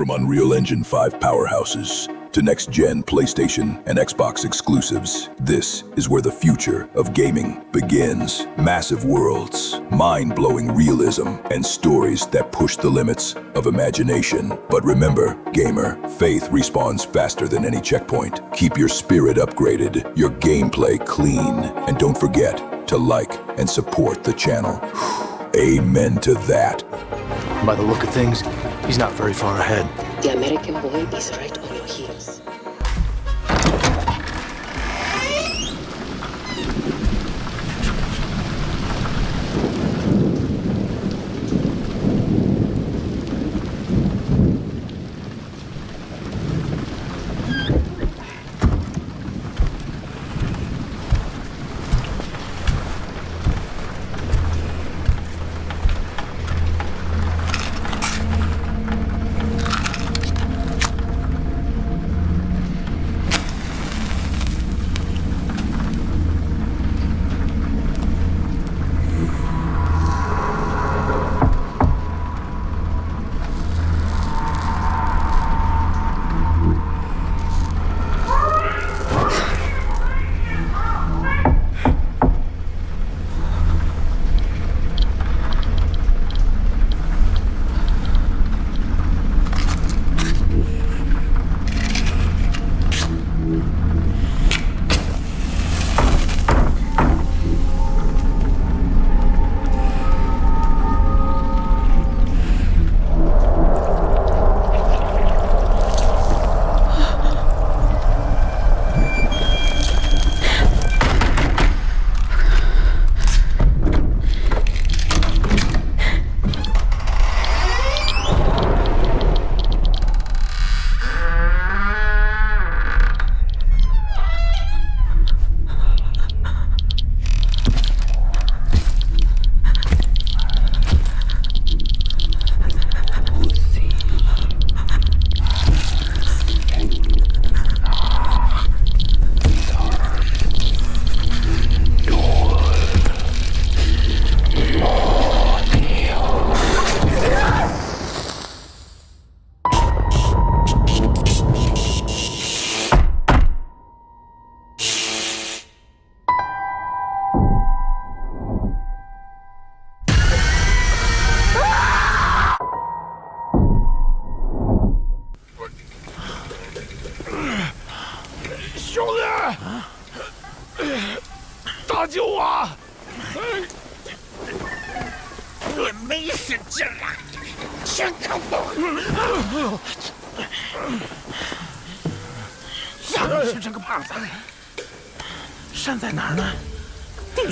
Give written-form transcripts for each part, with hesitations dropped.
From Unreal Engine 5 powerhouses to next-gen PlayStation and Xbox exclusives, this is where the future of gaming begins. Massive worlds, mind-blowing realism, and stories that push the limits of imagination. But remember, gamer, faith respawns faster than any checkpoint. Keep your spirit upgraded, your gameplay clean, and don't forget to like and support the channel. Amen to that. By the look of things, he's not very far ahead. The American boy is right on your heels.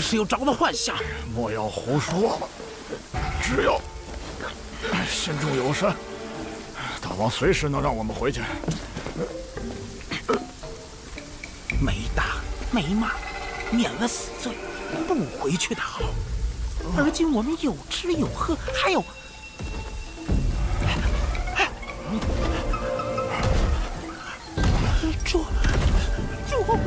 是有着的幻象，莫要胡说了。只有心中有神，大王随时能让我们回去。没打没骂，免了死罪，不回去的好。而今我们有吃有喝，还有……救我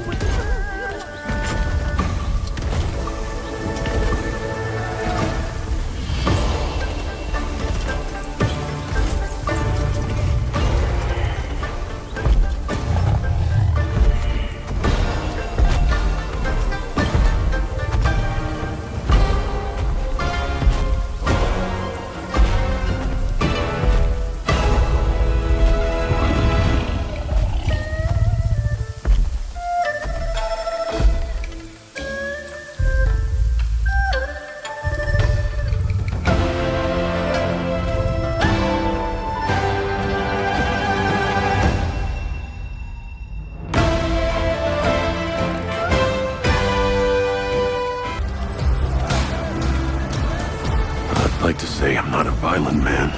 ！like to say I'm not a violent man,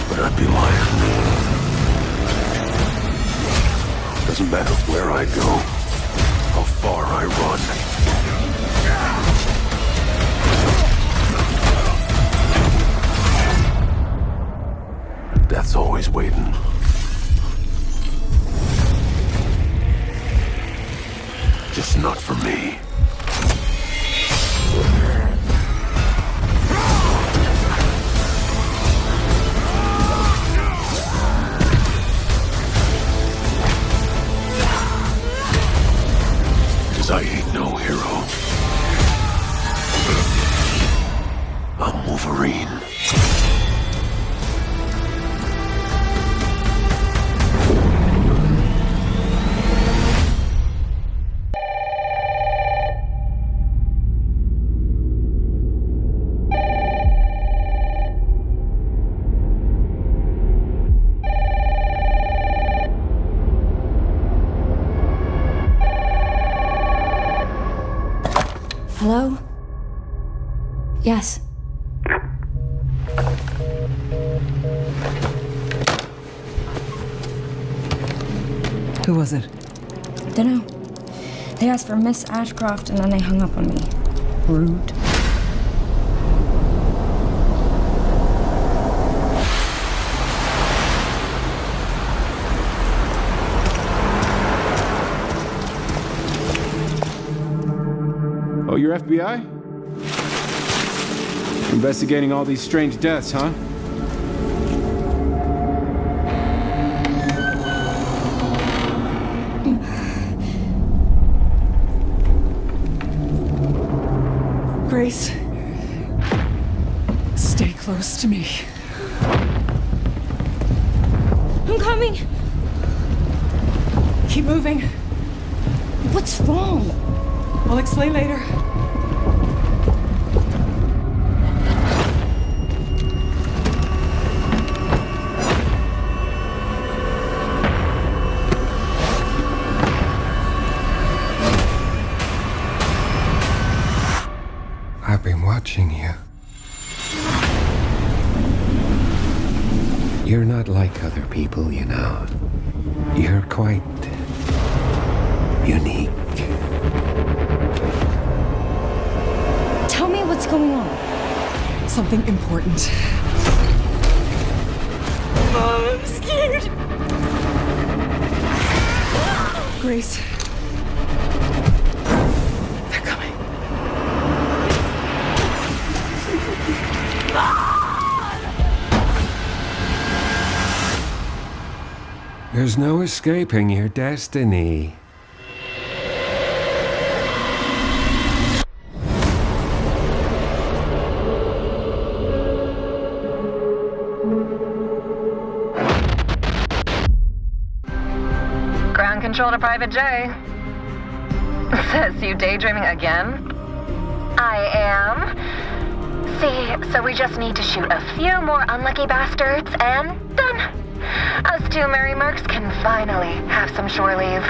but I'd be lying. Doesn't matter where I go, how far I run. Death's always waiting. Just not for me. Wolverine. Hello? Yes. Who was it? Dunno. They asked for Miss Ashcroft and then they hung up on me. Rude. Oh, you're FBI? Investigating all these strange deaths, huh? Grace, stay close to me. I'm coming! Keep moving. What's wrong? I'll explain later. I've been watching you. You're not like other people, you know. You're quite unique. Tell me what's going on. Something important. Mom, I'm scared. Grace. They're coming. There's no escaping your destiny. Ground control to Private J. Says you daydreaming again? I am. See, so we just need to shoot a few more unlucky bastards and done. Us two merry mercs can finally have some shore leave.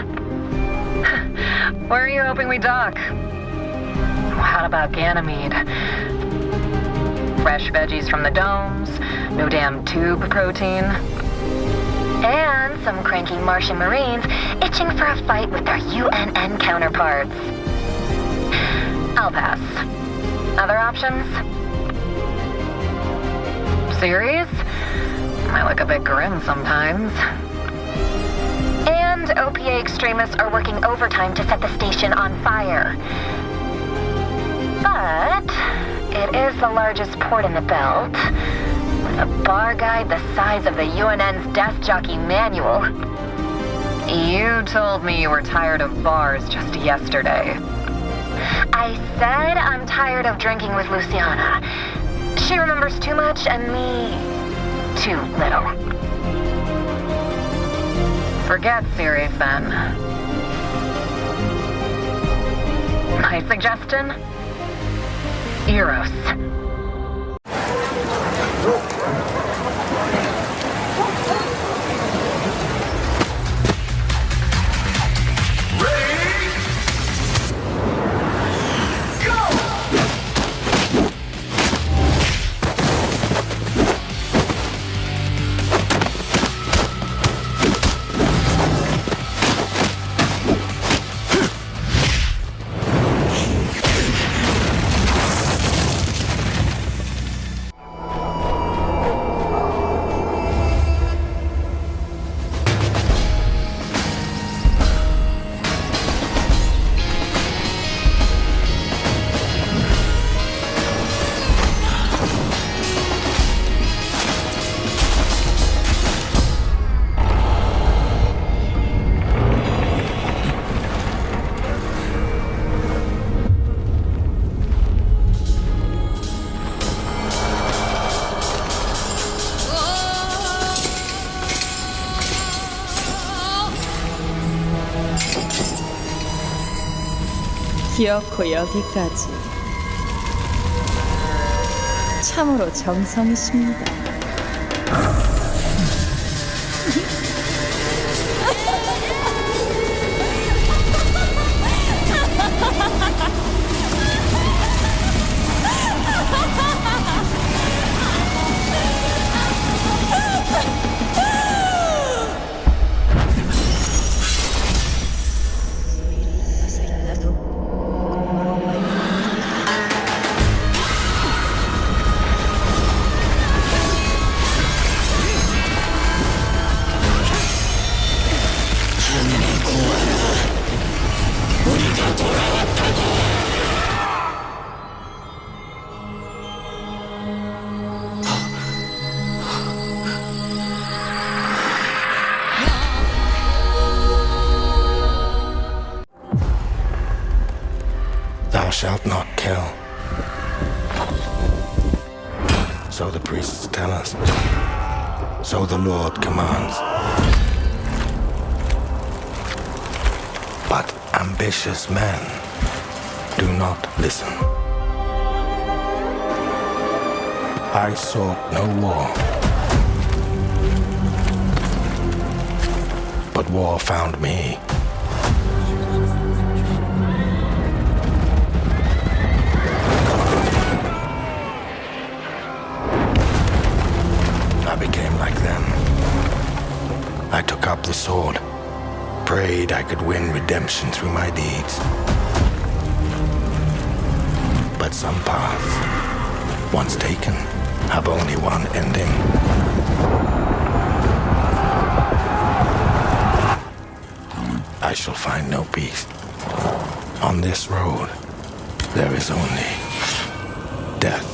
Where are you hoping we dock? How about Ganymede? Fresh veggies from the domes, no damn tube protein. And some cranky Martian Marines itching for a fight with their UNN counterparts. I'll pass. Other options? Series? Might look a bit grim sometimes. And OPA extremists are working overtime to set the station on fire. But it is the largest port in the belt, with a bar guide the size of the UNN's desk jockey manual. You told me you were tired of bars just yesterday. I said I'm tired of drinking with Luciana. She remembers too much and me too little. Forget series then. My suggestion? Eros. 기어코 여기까지. 참으로 정성이십니다. Thou shalt not kill. So the priests tell us. So the Lord commands. But ambitious men do not listen. I sought no war. But war found me. I became like them. I took up the sword, prayed I could win redemption through my deeds. But some paths, once taken, have only one ending. I shall find no peace. On this road, there is only death.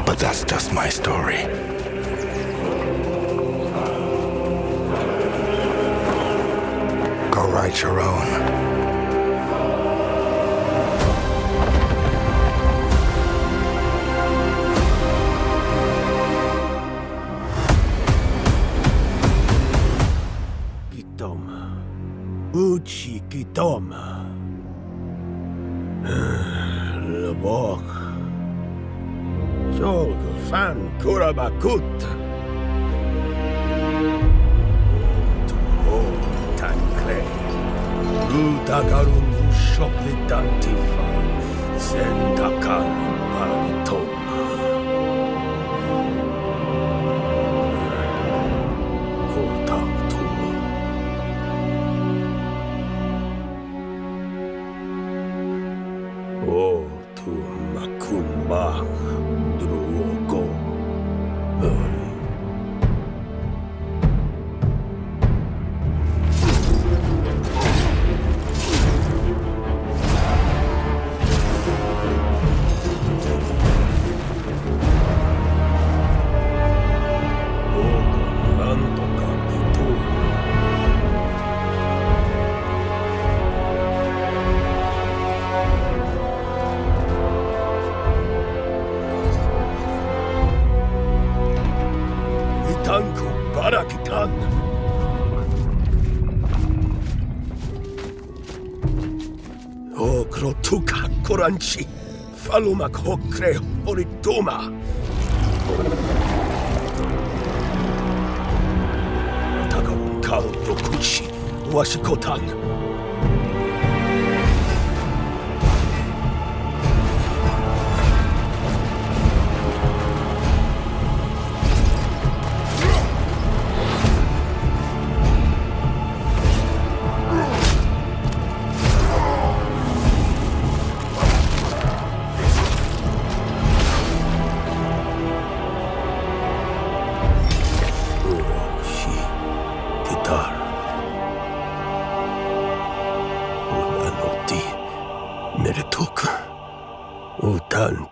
But that's just my story. Go write your own. Woochi le bok. Jog fan kurabakut. Tankle. Rutagarun shoklitantifa. Zendakan maritom. Tukak koranchi, falumak hokre oritoma. Tagarun kao dokuchi, washikotan.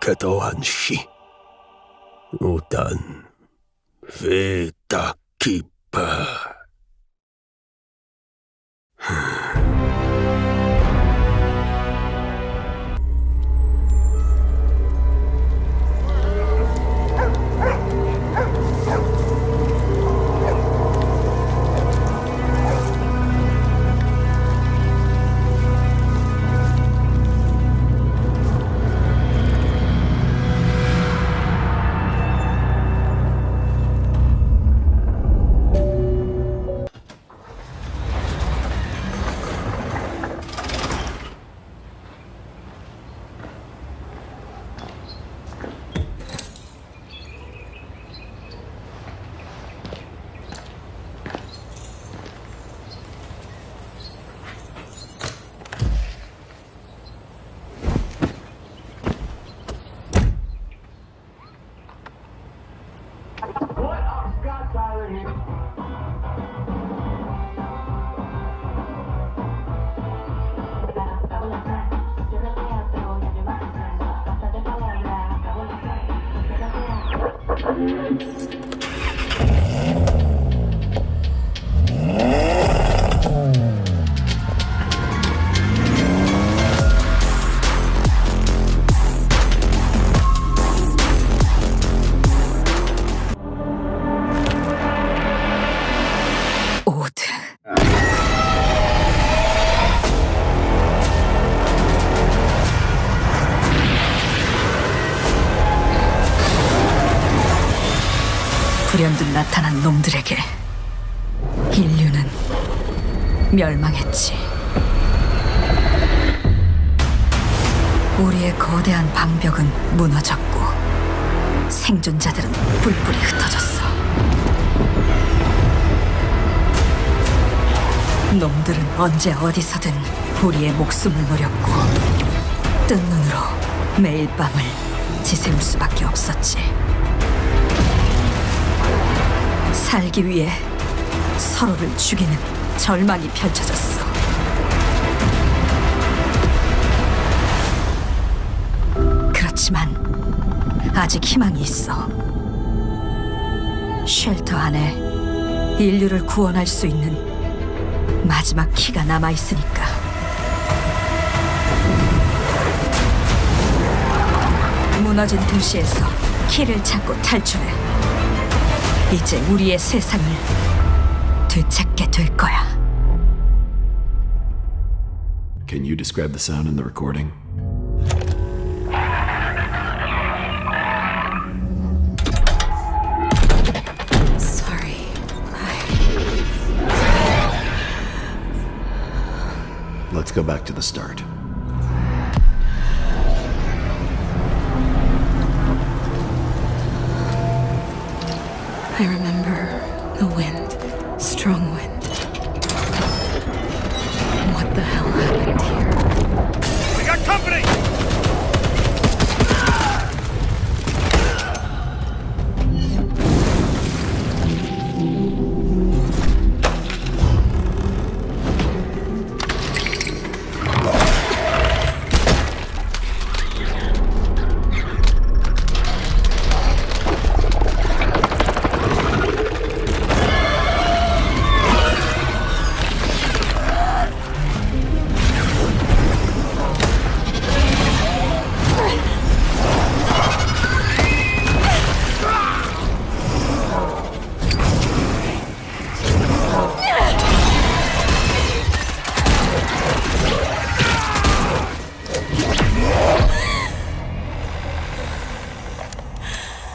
Ketoanshi Utan Fatekeeper. 불현듯 나타난 놈들에게 인류는 멸망했지. 우리의 거대한 방벽은 무너졌고 생존자들은 뿔뿔이 흩어졌어. 놈들은 언제 어디서든 우리의 목숨을 노렸고 뜬 눈으로 매일 밤을 지새울 수밖에 없었지. 살기 위해 서로를 죽이는 절망이 펼쳐졌어. 그렇지만 아직 희망이 있어. 쉘터 안에 인류를 구원할 수 있는 마지막 키가 남아있으니까. 무너진 도시에서 키를 찾고 탈출해. 이제 우리의 세상을 되찾게 될 거야. Can you describe the sound in the recording? Sorry. Let's go back to the start. I remember the wind, strong wind. What the hell happened here? We got company!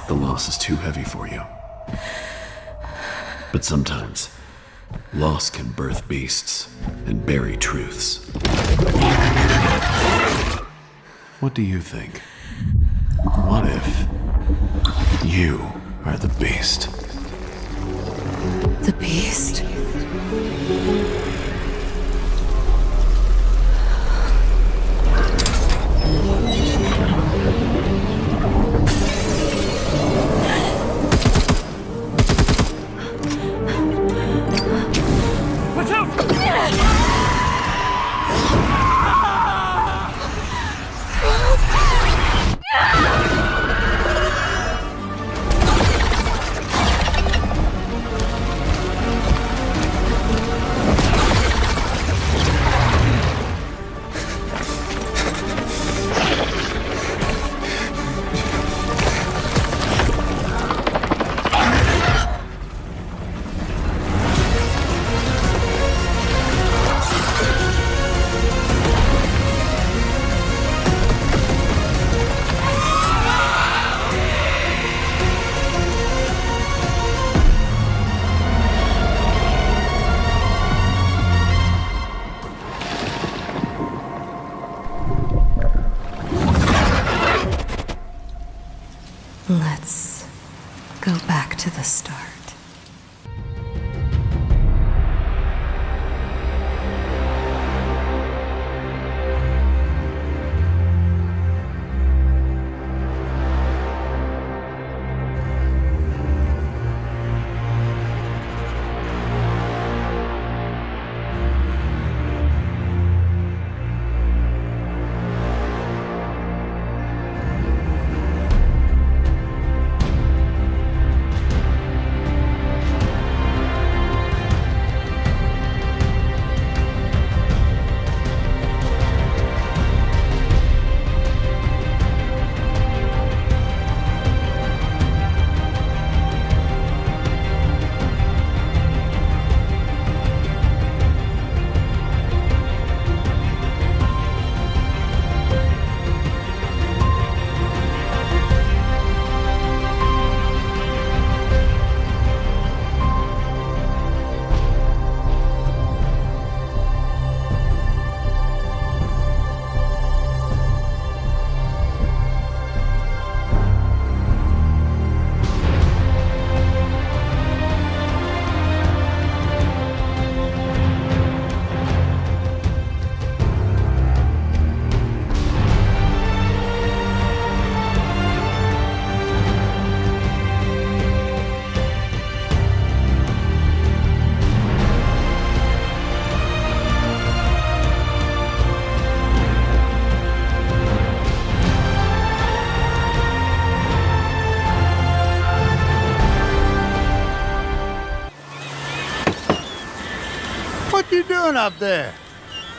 The loss is too heavy for you. But sometimes, loss can birth beasts and bury truths. What do you think? What if you are the beast? The beast? you doing up there?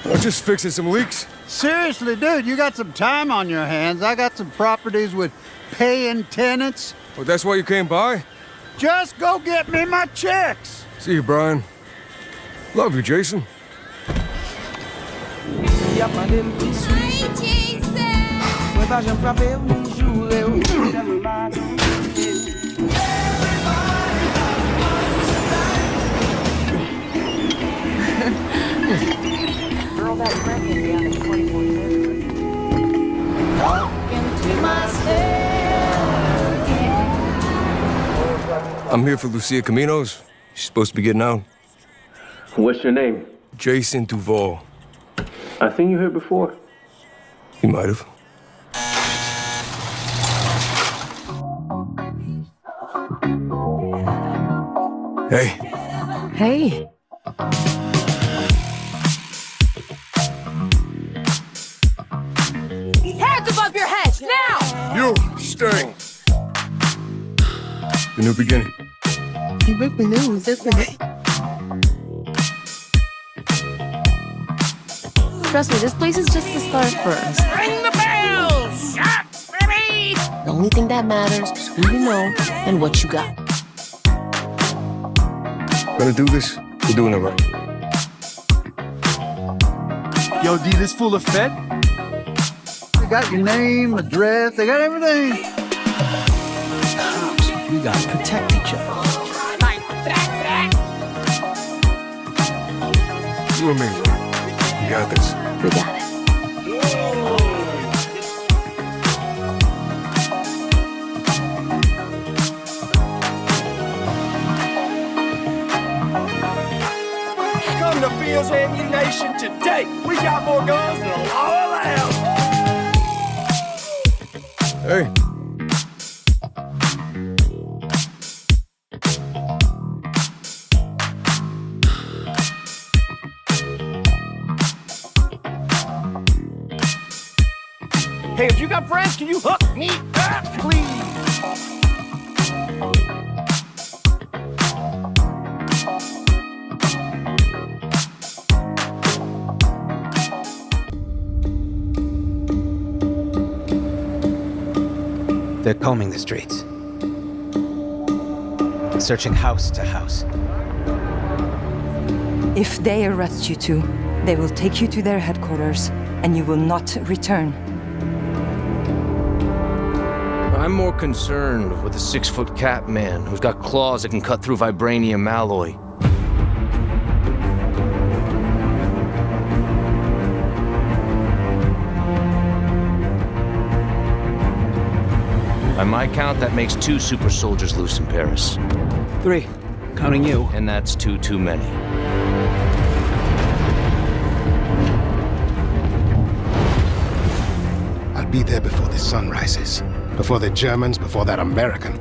I'm just fixing some leaks. Seriously, dude, you got some time on your hands. I got some properties with paying tenants. Oh, that's why you came by? Just go get me my checks. See you, Brian. Love you, Jason. Girl, that Requiem down at 24. I'm here for Lucia Caminos. She's supposed to be getting out. What's your name? Jason Duval. I seen you here before. He might have. Hey. Hey. Hands above your head, now! You, stay. The new beginning. You break the news, isn't it? Trust me, this place is just the start first. Ring the bell! Shots, baby! The only thing that matters is who you know and what you got. Gonna do this? We're doing it right. Yo, D, this full of Fed? They got your name, address, they got everything. Cops, we gotta protect each other. You and me, we got this. We got it. Come to Field's Ammunition today. We got more guns than a law allows. Hey. Hey, if you got friends, can you hook me up, please? They're combing the streets. Searching house to house. If they arrest you two, they will take you to their headquarters, and you will not return. I'm more concerned with the 6-foot cat man who's got claws that can cut through vibranium alloy. By my count, that makes 2 super soldiers loose in Paris. 3, counting you. And that's 2 too many. I'll be there before the sun rises. Before the Germans, before that American.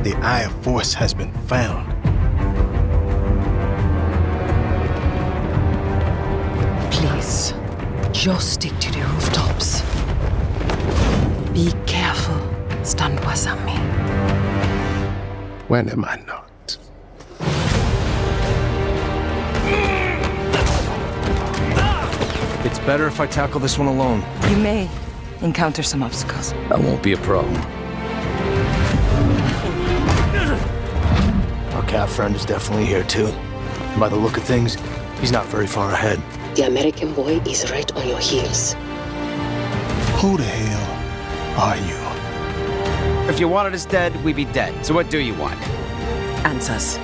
The Eye of Force has been found. Please, just stick to the rooftops. Be careful. Stand beside me. When am I not? It's better if I tackle this one alone. You may encounter some obstacles. That won't be a problem. Our cat friend is definitely here too. And by the look of things, he's not very far ahead. The American boy is right on your heels. Who the hell are you? If you wanted us dead, we'd be dead. So what do you want? Answers.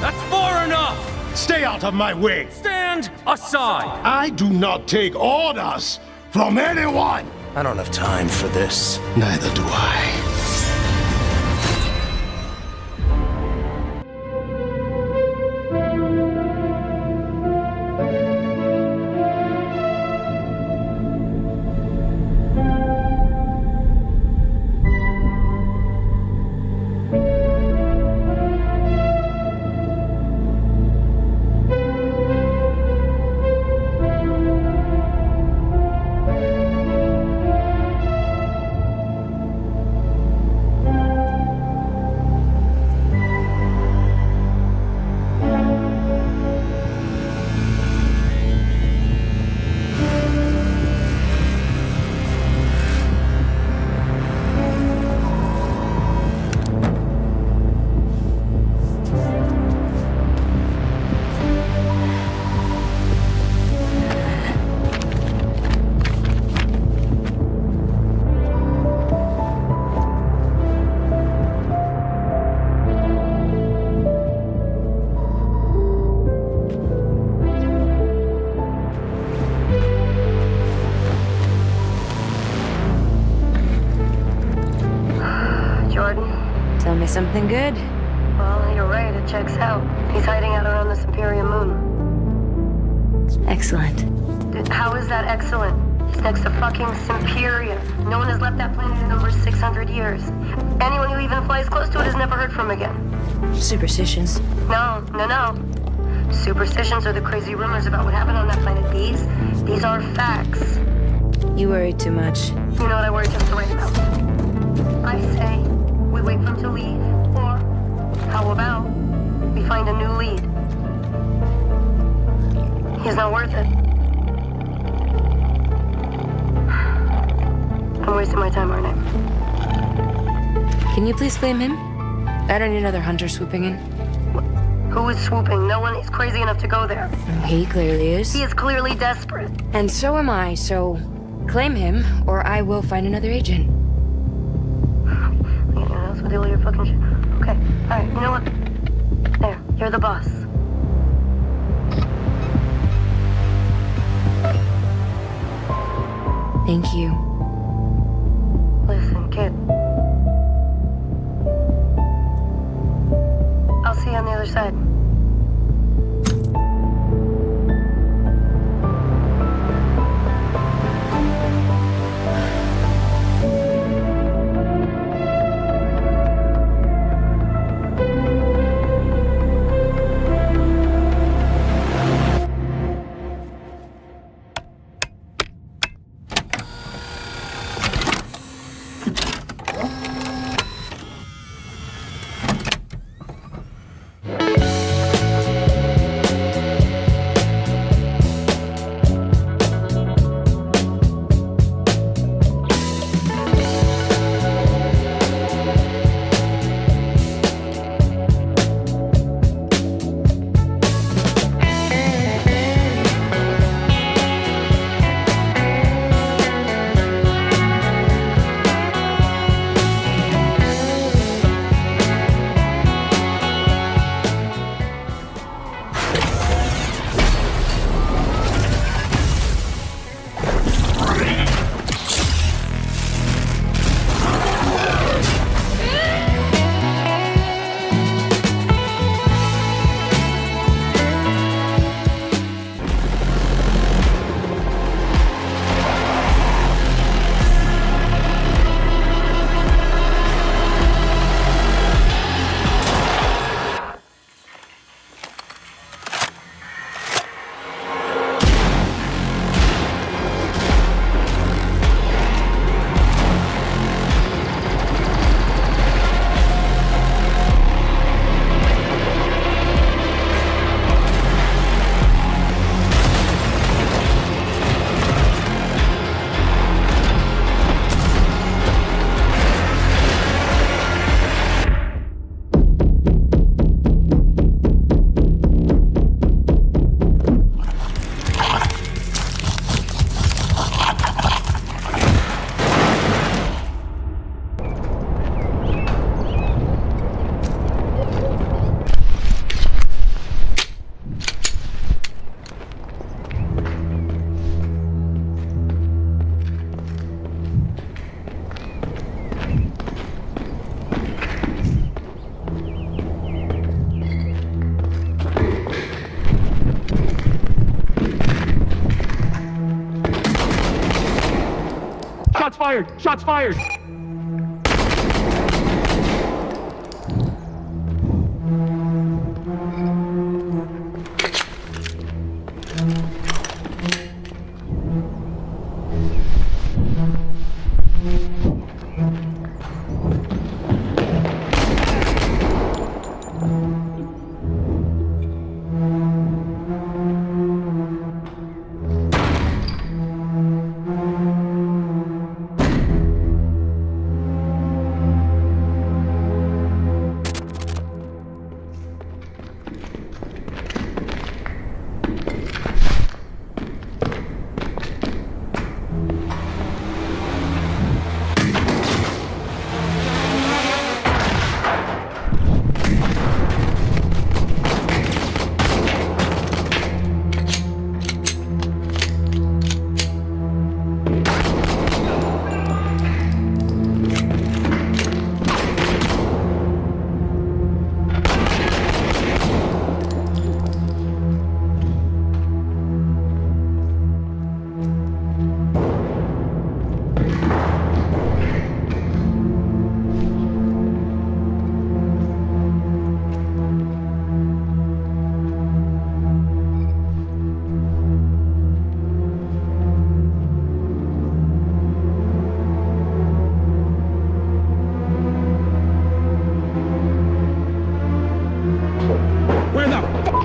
That's far enough! Stay out of my way! Stand aside! I do not take orders from anyone! I don't have time for this. Neither do I. Jordan. Tell me something good. Well, you're right, it checks out. He's hiding out around the Superior Moon. Excellent. How is that excellent? He's next to fucking Superior. No one has left that planet in over 600 years. Anyone who even flies close to it has never heard from again. Superstitions. No. Superstitions are the crazy rumors about what happened on that planet. These are facts. You worry too much. You know what I worry just to write about? I say we wait for him to leave, or how about we find a new lead? He's not worth it. I'm wasting my time, aren't I? Can you please claim him? I don't need another hunter swooping in. Who is swooping? No one is crazy enough to go there. He clearly is. He is clearly desperate. And so am I, so claim him, or I will find another agent. Anyone else with all your fucking shit? Okay, alright, you know what? There, you're the boss. Thank you. Listen, kid. I'll see you on the other side. Shots fired! Shots fired!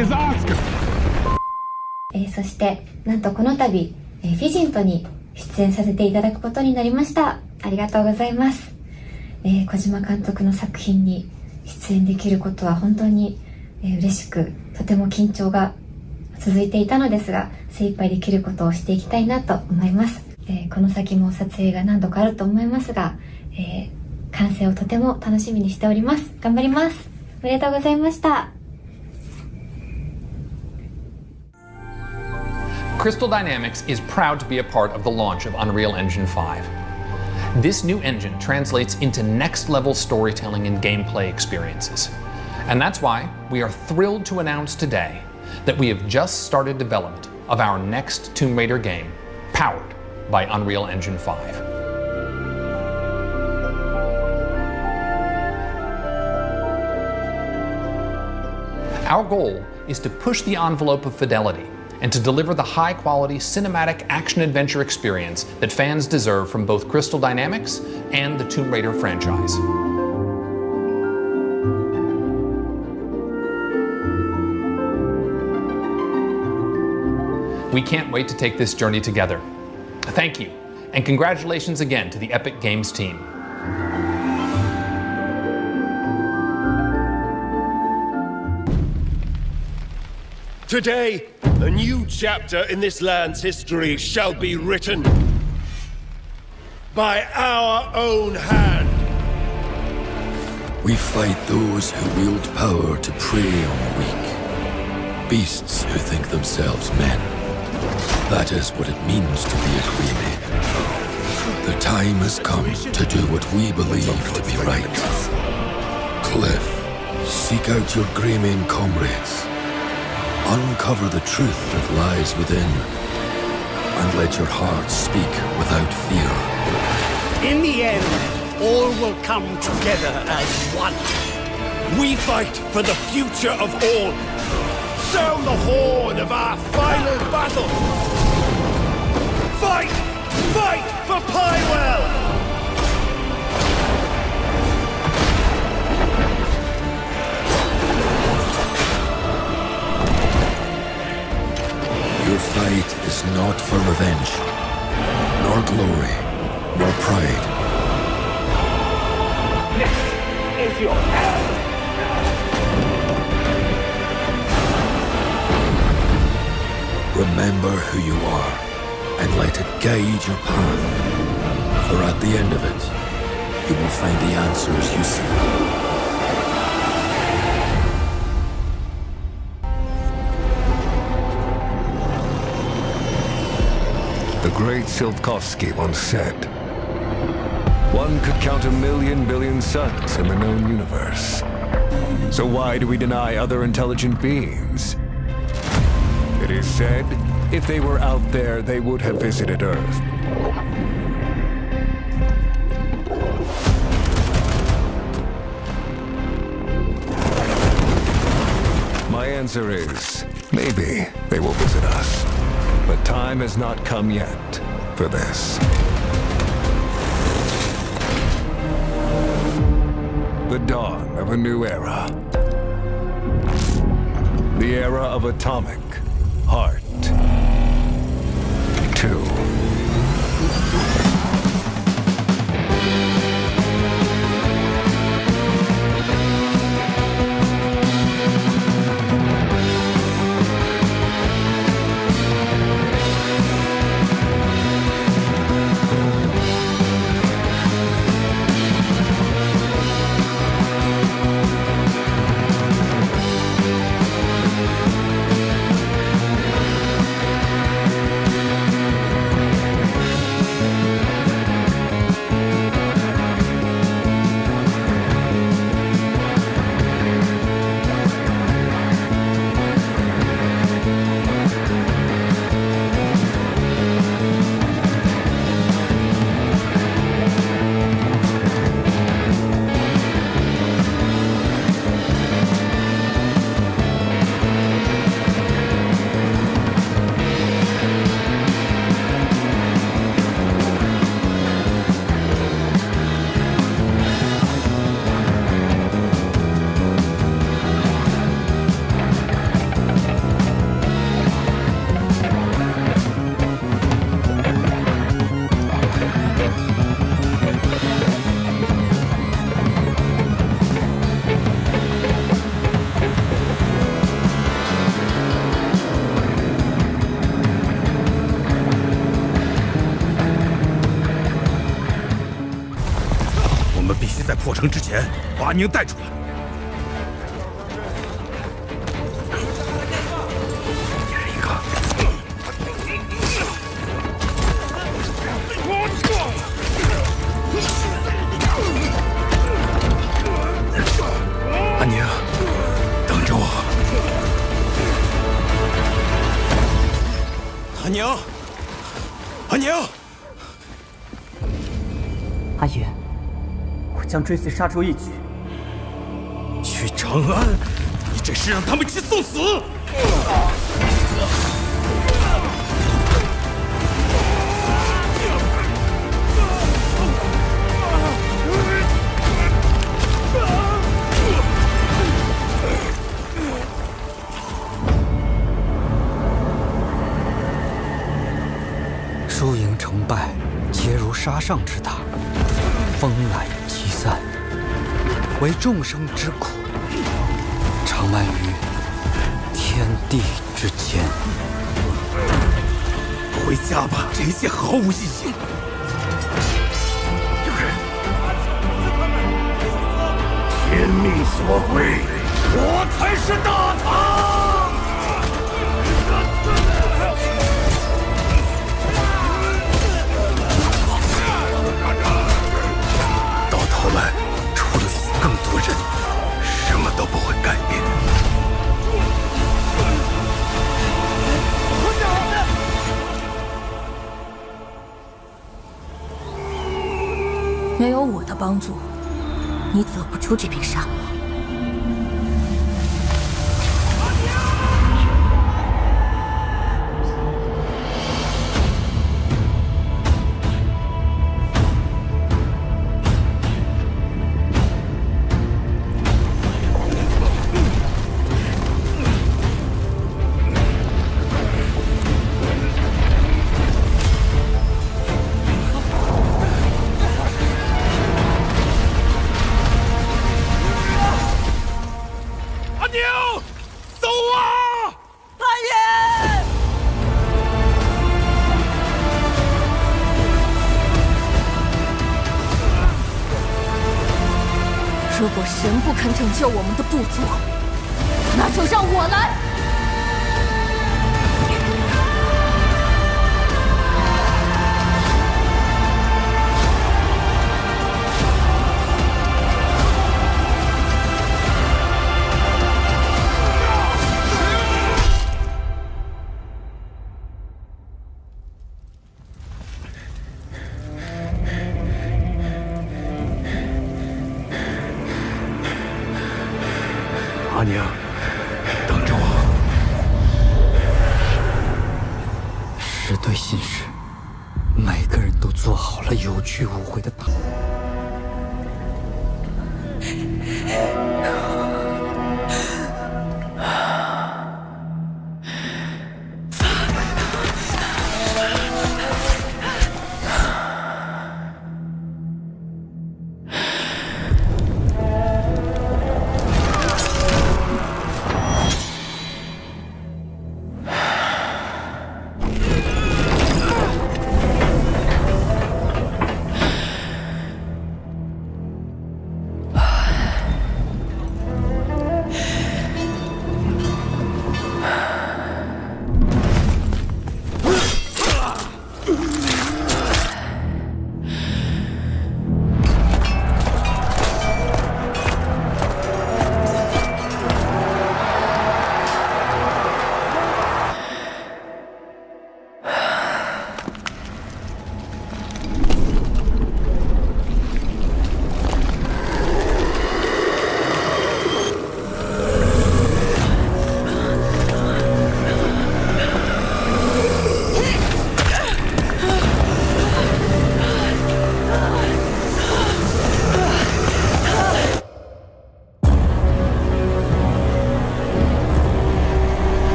is Oscar. そしてなんとこの度、フィジントに出演させていただくことになりました。ありがとうございます。小島監督の作品に出演できることは本当に、嬉しく、とても緊張が続いていたのですが、精一杯できることをしていきたいなと思います。この先も撮影が何度かあると思いますが、完成をとても楽しみにしております。頑張ります。おめでとうございました。Crystal Dynamics is proud to be a part of the launch of Unreal Engine 5. This new engine translates into next-level storytelling and gameplay experiences. And that's why we are thrilled to announce today that we have just started development of our next Tomb Raider game, powered by Unreal Engine 5. Our goal is to push the envelope of fidelity and to deliver the high-quality cinematic action-adventure experience that fans deserve from both Crystal Dynamics and the Tomb Raider franchise. We can't wait to take this journey together. Thank you, and congratulations again to the Epic Games team. Today, a new chapter in this land's history shall be written by our own hand. We fight those who wield power to prey on the weak. Beasts who think themselves men. That is what it means to be a Remake. The time has come to do what we believe to be right. Cliff, seek out your Greymane comrades. Uncover the truth that lies within, and let your heart speak without fear. In the end, all will come together as one. We fight for the future of all. Sound the horn of our final battle. Fight! Fight for Pywell! Your fight is not for revenge, nor glory, nor pride. This is your hour. Remember who you are, and let it guide your path. For at the end of it, you will find the answers you seek. The great Silkovsky once said, one could count 1,000,000 billion suns in the known universe. So why do we deny other intelligent beings? It is said, if they were out there, they would have visited Earth. My answer is, maybe they will visit us. But time has not come yet for this. The dawn of a new era. The era of atomic heart. 2. 城之前把阿宁带出来。一人一个。阿宁，等着我。阿宁，阿宁。 阿爷，我将追随杀出一举。去长安，你这是让他们去送死！输赢成败，皆如沙上之塔。 风来即散，为众生之苦，长漫于天地之间。回家吧，这一切毫无意义。有人，天命所归，我才是大唐。 头来，除了死更多人，什么都不会改变。没有我的帮助，你走不出这片沙漠。 如果神不肯拯救我们的部族，那就让我来。阿宁，等着我。是对信使，每个人都做好了有去无回的打算。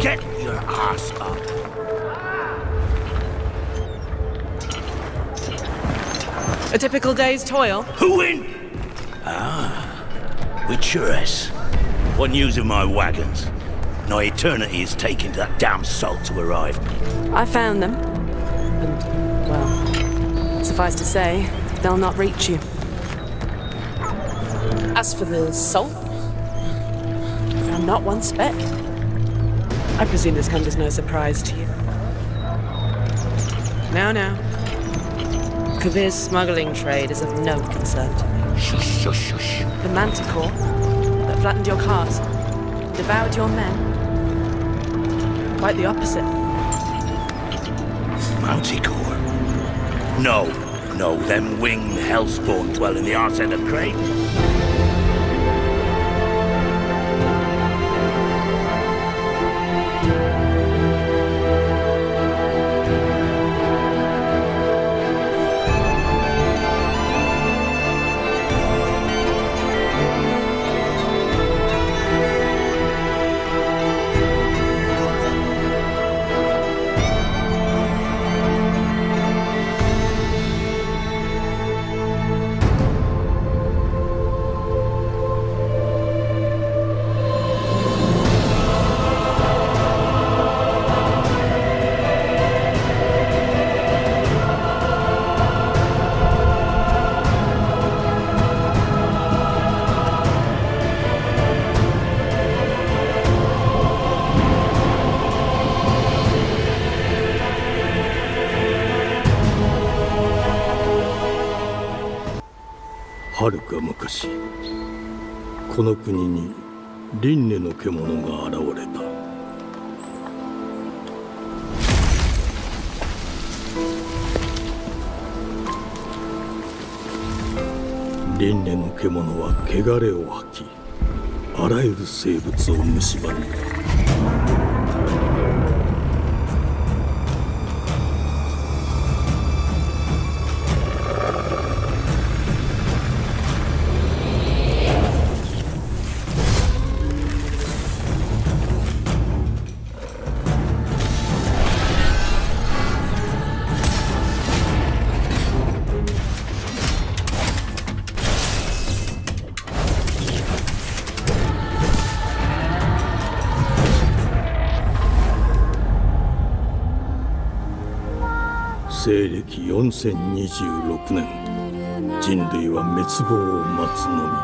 Get your ass up. A typical day's toil. Who in? Osiris. One using my wagons. No eternity is taking that damn salt to arrive. I found them. And, well, suffice to say, they'll not reach you. As for the salt, found not one speck. I presume this comes as no surprise to you. Now. Kavir's smuggling trade is of no concern to me. Shush. The manticore that flattened your castle, devoured your men. Quite the opposite. Manticore? No, them winged hellspawn dwell in the arse end of Crate.はるか昔、この国に輪廻の獣が現れた。輪廻の獣は汚れを吐き、あらゆる生物を蝕んだ。西暦4026年、人類は滅亡を待つのみ。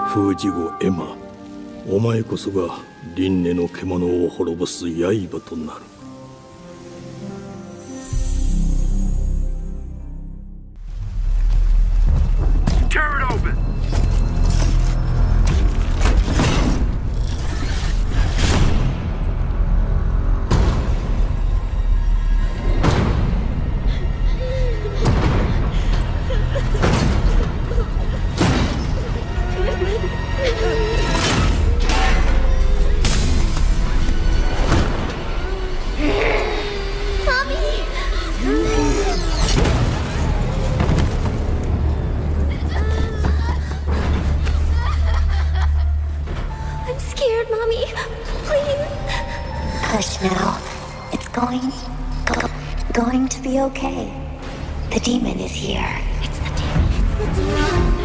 封じ子エマ、お前こそが輪廻の獣を滅ぼす刃となる。Going to be okay. The demon is here. It's the demon.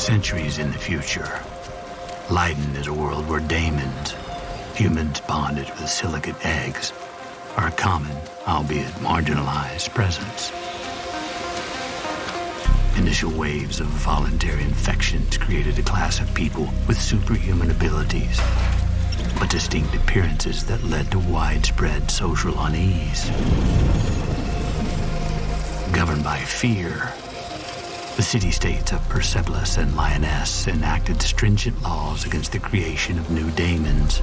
Centuries in the future, Leiden is a world where daemons, humans bonded with silicate eggs, are a common, albeit marginalized, presence. Initial waves of voluntary infections created a class of people with superhuman abilities, but distinct appearances that led to widespread social unease. Governed by fear, the city-states of Persepolis and Lioness enacted stringent laws against the creation of new daemons,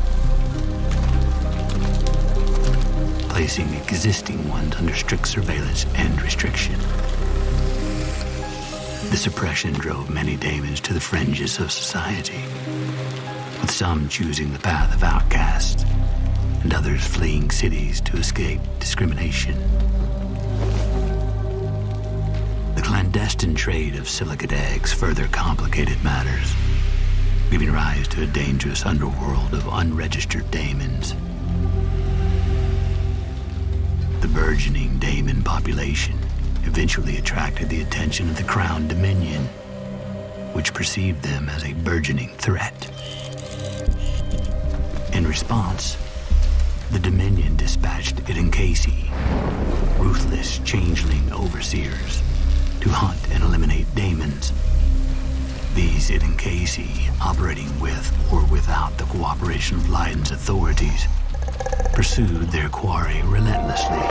placing existing ones under strict surveillance and restriction. This oppression drove many daemons to the fringes of society, with some choosing the path of outcasts and others fleeing cities to escape discrimination. The clandestine trade of silicate eggs further complicated matters, giving rise to a dangerous underworld of unregistered daemons. The burgeoning daemon population eventually attracted the attention of the Crown Dominion, which perceived them as a burgeoning threat. In response, the Dominion dispatched Idankasi, ruthless changeling overseers, to hunt and eliminate daemons. These Idankasi, operating with or without the cooperation of Leiden's authorities, pursued their quarry relentlessly,